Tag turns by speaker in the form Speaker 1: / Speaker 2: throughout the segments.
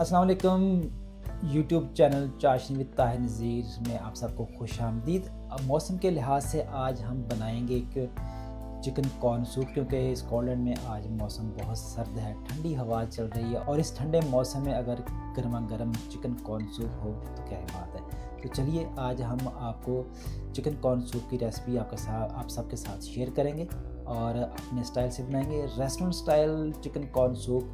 Speaker 1: अस्सलाम वालेकुम। YouTube channel चाशनी विद ताहिर नज़ीर में आप सबको खुश आमदीद। अब मौसम के लिहाज से आज हम बनाएंगे एक चिकन कॉर्न सूप, क्योंकि स्कॉटलैंड में आज मौसम बहुत सर्द है, ठंडी हवा चल रही है और इस ठंडे मौसम में अगर गर्मा गर्म चिकन कॉर्न सूप हो तो क्या बात है। तो चलिए आज हम आपको चिकन कॉर्न सूप की रेसिपी आप सबके साथ शेयर करेंगे और अपने स्टाइल से बनाएंगे। Restaurant style chicken corn soup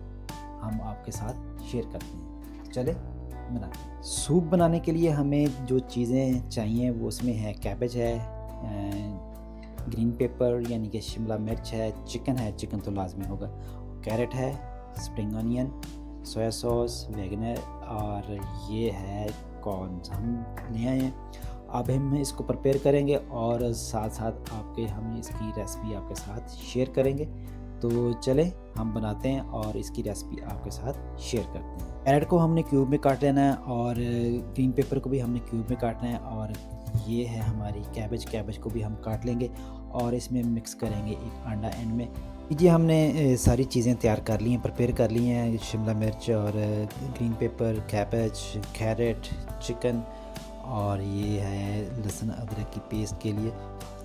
Speaker 1: हम आपके साथ शेयर करते हैं। चले बनाते हैं। सूप बनाने के लिए हमें जो चीज़ें चाहिए वो उसमें है कैबेज है, ग्रीन पेपर यानी कि शिमला मिर्च है, चिकन तो लाजमी होगा, कैरेट है, स्प्रिंग ऑनियन, सोया सॉस, वेगनर और ये है कॉर्न हम ले आए हैं। अब हम इसको प्रिपेयर करेंगे और साथ साथ हम इसकी रेसिपी आपके साथ शेयर करेंगे। तो चले हम बनाते हैं और इसकी रेसिपी आपके साथ शेयर करते हैं। कैरेट को हमने क्यूब में काट लेना है और ग्रीन पेपर को भी हमने क्यूब में काटना है और ये है हमारी कैबेज को भी हम काट लेंगे और इसमें मिक्स करेंगे एक अंडा एंड में। ये हमने सारी चीज़ें तैयार कर ली हैं, प्रिपेयर कर ली हैं, शिमला मिर्च और green pepper, cabbage, carrot, chicken और ये है लहसुन अदरक की पेस्ट के लिए।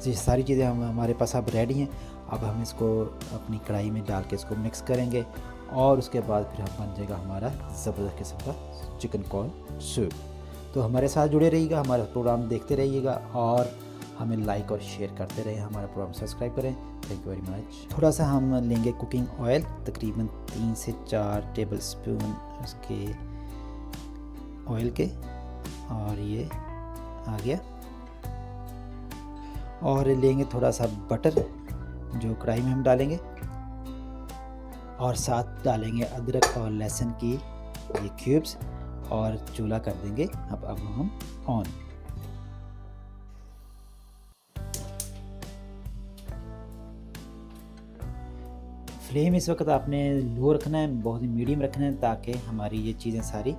Speaker 1: ये सारी चीज़ें हमारे पास अब रेडी हैं। अब हम इसको अपनी कढ़ाई में डाल के इसको मिक्स करेंगे और उसके बाद फिर हम बन जाएगा हमारा ज़बरदस्त किस्म का चिकन कॉर्न सूप। तो हमारे साथ जुड़े रहिएगा, हमारा प्रोग्राम देखते रहिएगा और हमें लाइक और शेयर करते रहिए, हमारा प्रोग्राम सब्सक्राइब करें। Thank you very much. थोड़ा सा हम लेंगे कुकिंग ऑयल, तकरीबन 3 से 4 टेबल स्पून उसके ऑयल के, और ये आ गया। और लेंगे थोड़ा सा बटर जो कढ़ाई में हम डालेंगे और साथ डालेंगे अदरक और लहसुन की ये क्यूब्स और चूल्हा कर देंगे अब हम ऑन। फ्लेम इस वक्त आपने लो रखना है, बहुत ही मीडियम रखना है ताकि हमारी ये चीज़ें सारी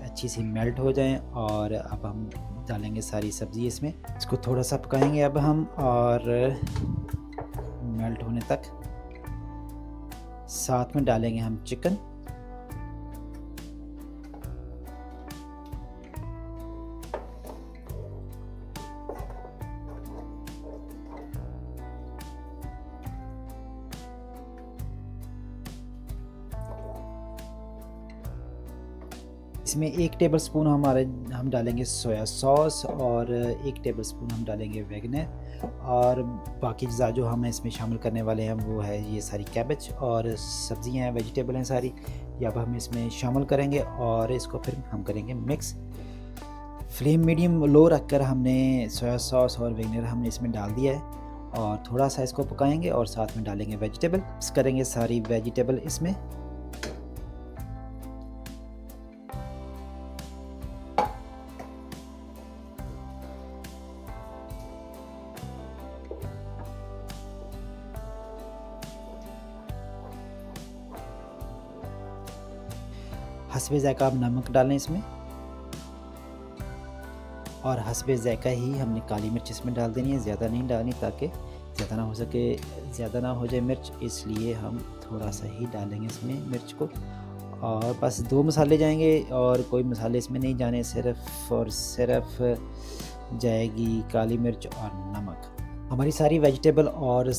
Speaker 1: अच्छी सी मेल्ट हो जाएं। और अब हम डालेंगे सारी सब्ज़ी इसमें, इसको थोड़ा सा पकाएंगे अब हम और मेल्ट होने तक। साथ में डालेंगे हम चिकन, इसमें 1 टेबल स्पून हम डालेंगे सोया सॉस और 1 टेबल स्पून हम डालेंगे वेगनर और बाकी अज़ा जो हम इसमें शामिल करने वाले हैं वो है ये सारी कैबेज और सब्जियां हैं, वेजिटेबल हैं सारी, ये अब हम इसमें शामिल करेंगे और इसको फिर हम करेंगे मिक्स। फ्लेम मीडियम लो रखकर हमने सोया सॉस और वेगनर हमने इसमें डाल दिया है और थोड़ा सा इसको पकाएंगे और साथ में डालेंगे वेजिटेबल, मिक्स करेंगे सारी वेजिटेबल इसमें। हस्बे ज़ायक़ा आप नमक डालें इसमें और हस्बे ज़ायक़ा ही हमने काली मिर्च इसमें डाल देनी है, ज़्यादा नहीं डालनी ताकि ज़्यादा ना हो जाए मिर्च, इसलिए हम थोड़ा सा ही डालेंगे इसमें मिर्च को। और बस 2 मसाले जाएंगे और कोई मसाले इसमें नहीं जाने, सिर्फ़ और सिर्फ जाएगी काली मिर्च और नमक। हमारी सारी वेजिटेबल और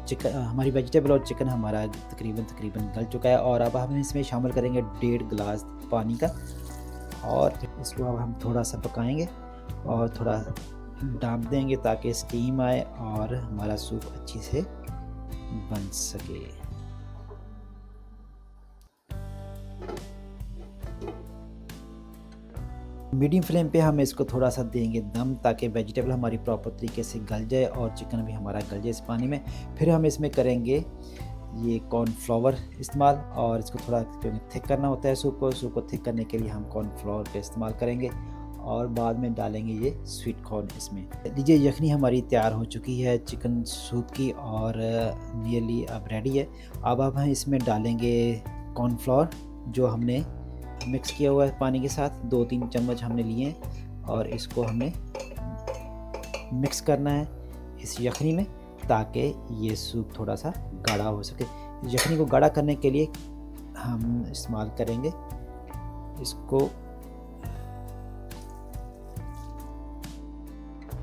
Speaker 1: चिकन हमारा तकरीबन गल चुका है और अब हम इसमें शामिल करेंगे 1.5 गिलास पानी का और इसको अब हम थोड़ा सा पकाएंगे और थोड़ा डांप देंगे ताकि स्टीम आए और हमारा सूप अच्छी से बन सके। मीडियम फ्लेम पे हम इसको थोड़ा सा देंगे दम ताकि वेजिटेबल हमारी प्रॉपर तरीके से गल जाए और चिकन भी हमारा गल जाए इस पानी में। फिर हम इसमें करेंगे ये कॉर्नफ्लावर इस्तेमाल और इसको थोड़ा क्योंकि थिक करना होता है सूप को थिक करने के लिए हम कॉर्नफ्लावर का इस्तेमाल करेंगे और बाद में डालेंगे ये स्वीट कॉर्न इसमें। लीजिए यखनी हमारी तैयार हो चुकी है चिकन सूप की और नियरली अब रेडी है। अब हम इसमें डालेंगे कॉर्नफ्लावर जो हमने मिक्स किया हुआ है पानी के साथ, 2-3 चम्मच हमने लिए और इसको हमें मिक्स करना है इस यखनी में ताकि ये सूप थोड़ा सा गाढ़ा हो सके। यखनी को गाढ़ा करने के लिए हम इस्तेमाल करेंगे इसको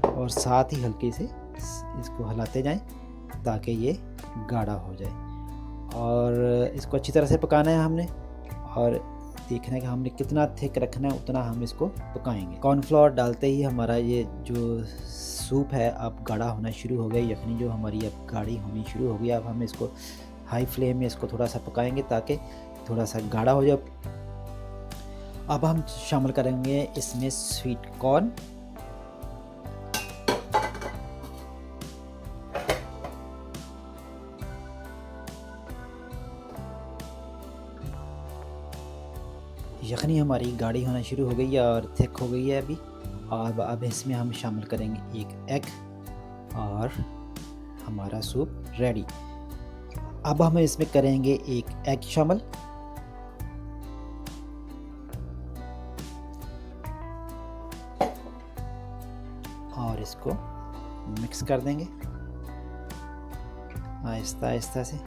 Speaker 1: और साथ ही हल्के से इसको हिलाते जाएं ताकि ये गाढ़ा हो जाए। और इसको अच्छी तरह से पकाना है हमने, और देखना है कि हमने कितना थिक रखना है उतना हम इसको पकाएंगे। कॉर्नफ्लोर डालते ही हमारा ये जो सूप है अब गाढ़ा होना शुरू हो गया। यखनी जो हमारी अब गाढ़ी होनी शुरू हो गई। अब हम इसको हाई फ्लेम में इसको थोड़ा सा पकाएंगे ताकि थोड़ा सा गाढ़ा हो जाए। अब हम शामिल करेंगे इसमें स्वीट कॉर्न, यखनी हमारी गाढ़ी होना शुरू हो गई है और थिक हो गई है अभी। और अब इसमें हम शामिल करेंगे एक एग और हमारा सूप रेडी। अब हम इसमें करेंगे एक एग शामिल, और इसको मिक्स कर देंगे आहिस्ता आहिस्ता से,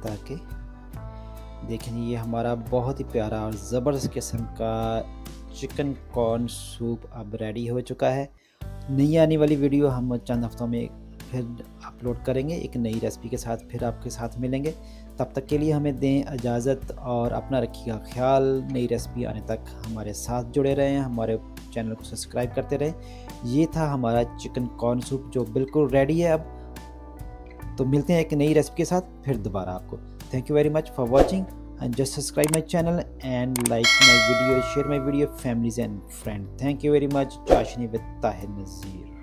Speaker 1: ताकि देखें ये हमारा बहुत ही प्यारा और ज़बरदस्त किस्म का चिकन कॉर्न सूप अब रेडी हो चुका है। नई आने वाली वीडियो हम चंद हफ्तों में फिर अपलोड करेंगे एक नई रेसिपी के साथ, फिर आपके साथ मिलेंगे। तब तक के लिए हमें दें इजाज़त और अपना रखिएगा ख्याल। नई रेसिपी आने तक हमारे साथ जुड़े रहें, हमारे चैनल को सब्सक्राइब करते रहें। ये था हमारा चिकन कॉर्न सूप जो बिल्कुल रेडी है अब। तो मिलते हैं एक नई रेसिपी के साथ फिर दोबारा आपको। Thank you very much for watching, and just subscribe my channel and like my video, share my video, families and friends. Thank you very much. Chashni with Tahir Nazir.